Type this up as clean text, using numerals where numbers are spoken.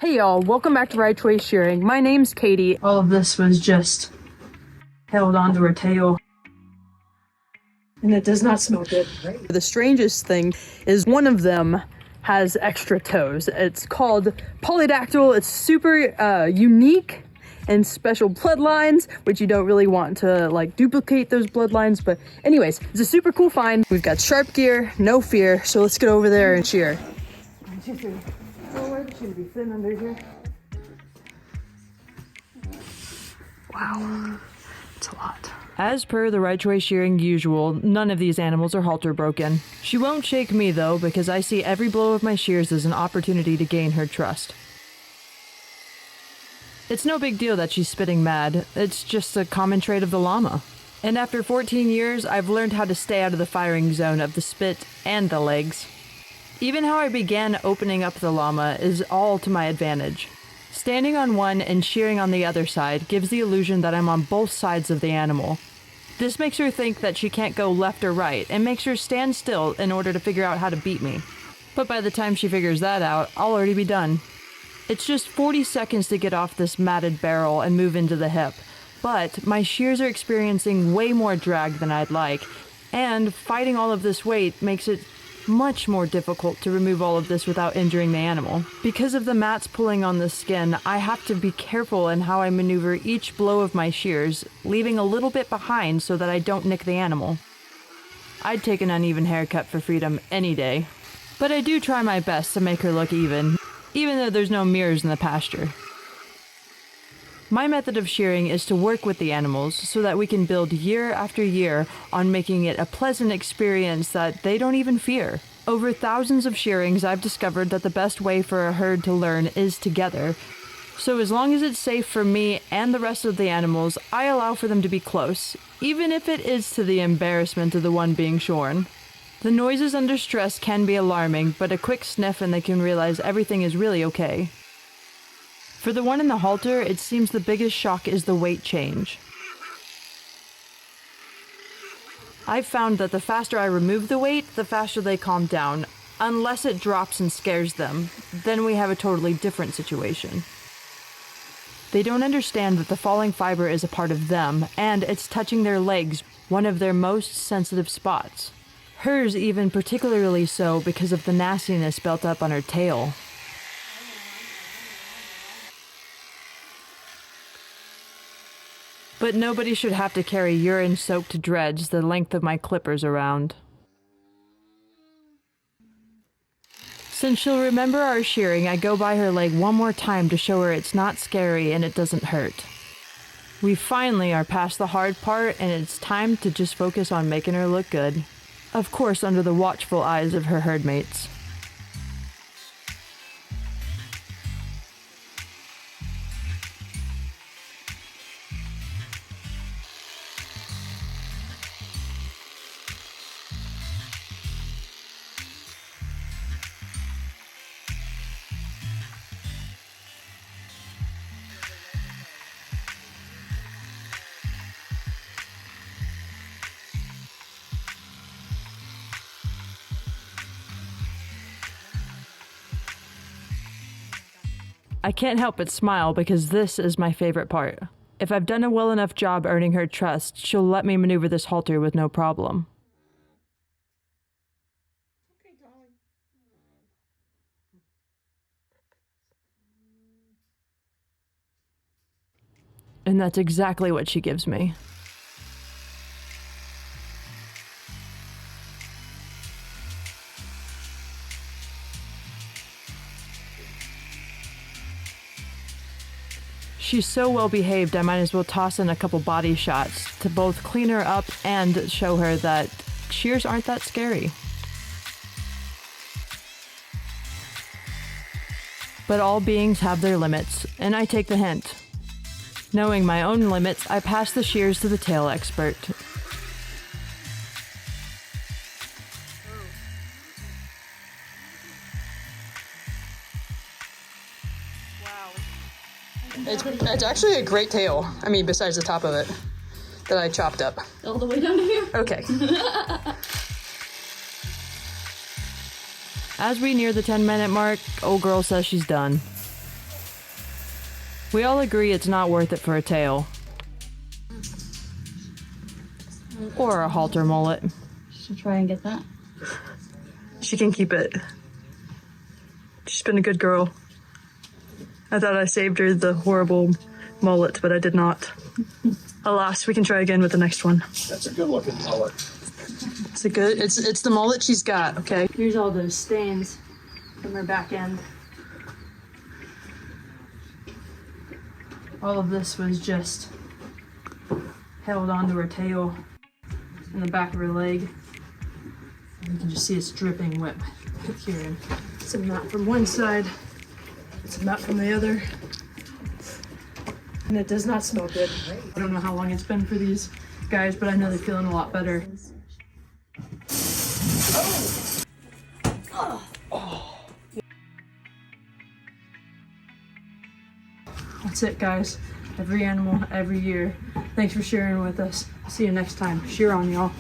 Hey y'all, welcome back to Right Way Shearing. My name's Katie. All of this was just held onto her tail. And it does not smell good. The strangest thing is one of them has extra toes. It's called polydactyl. It's super unique and special bloodlines, which you don't really want to like duplicate those bloodlines. But anyways, it's a super cool find. We've got sharp gear, no fear. So let's get over there and shear. Forward, should be thin under here. Wow, it's a lot. As per the Right Way Shearing usual, none of these animals are halter broken. She won't shake me though, because I see every blow of my shears as an opportunity to gain her trust. It's no big deal that she's spitting mad, it's just a common trait of the llama. And after 14 years, I've learned how to stay out of the firing zone of the spit and the legs. Even how I began opening up the llama is all to my advantage. Standing on one and shearing on the other side gives the illusion that I'm on both sides of the animal. This makes her think that she can't go left or right, and makes her stand still in order to figure out how to beat me. But by the time she figures that out, I'll already be done. It's just 40 seconds to get off this matted barrel and move into the hip, but my shears are experiencing way more drag than I'd like, and fighting all of this weight makes it much more difficult to remove all of this without injuring the animal. Because of the mats pulling on the skin, I have to be careful in how I maneuver each blow of my shears, leaving a little bit behind so that I don't nick the animal. I'd take an uneven haircut for freedom any day, but I do try my best to make her look even though there's no mirrors in the pasture. My method of shearing is to work with the animals so that we can build year after year on making it a pleasant experience that they don't even fear. Over thousands of shearings, I've discovered that the best way for a herd to learn is together. So as long as it's safe for me and the rest of the animals, I allow for them to be close, even if it is to the embarrassment of the one being shorn. The noises under stress can be alarming, but a quick sniff and they can realize everything is really okay. For the one in the halter, it seems the biggest shock is the weight change. I've found that the faster I remove the weight, the faster they calm down, unless it drops and scares them. Then we have a totally different situation. They don't understand that the falling fiber is a part of them, and it's touching their legs, one of their most sensitive spots. Hers even particularly so because of the nastiness built up on her tail. But nobody should have to carry urine-soaked dreads the length of my clippers around. Since she'll remember our shearing, I go by her leg one more time to show her it's not scary and it doesn't hurt. We finally are past the hard part, and it's time to just focus on making her look good. Of course, under the watchful eyes of her herd mates. I can't help but smile because this is my favorite part. If I've done a well enough job earning her trust, she'll let me maneuver this halter with no problem. Okay, darling. And that's exactly what she gives me. She's so well behaved, I might as well toss in a couple body shots to both clean her up and show her that shears aren't that scary. But all beings have their limits, and I take the hint. Knowing my own limits, I pass the shears to the tail expert. It's actually a great tail. I mean, besides the top of it that I chopped up. All the way down to here? Okay. As we near the 10-minute mark, old girl says she's done. We all agree it's not worth it for a tail. Or a halter mullet. Should try and get that. She can keep it. She's been a good girl. I thought I saved her the horrible mullet, but I did not. Alas, we can try again with the next one. That's a good looking mullet. It's the mullet she's got, okay? Here's all those stains from her back end. All of this was just held onto her tail and the back of her leg. You can just see it's dripping wet with urine. Some knot from one side, some knot from the other. And it does not smell good. I don't know how long it's been for these guys, but I know they're feeling a lot better. That's it, guys. Every animal, every year. Thanks for sharing with us. See you next time. Shear on, y'all.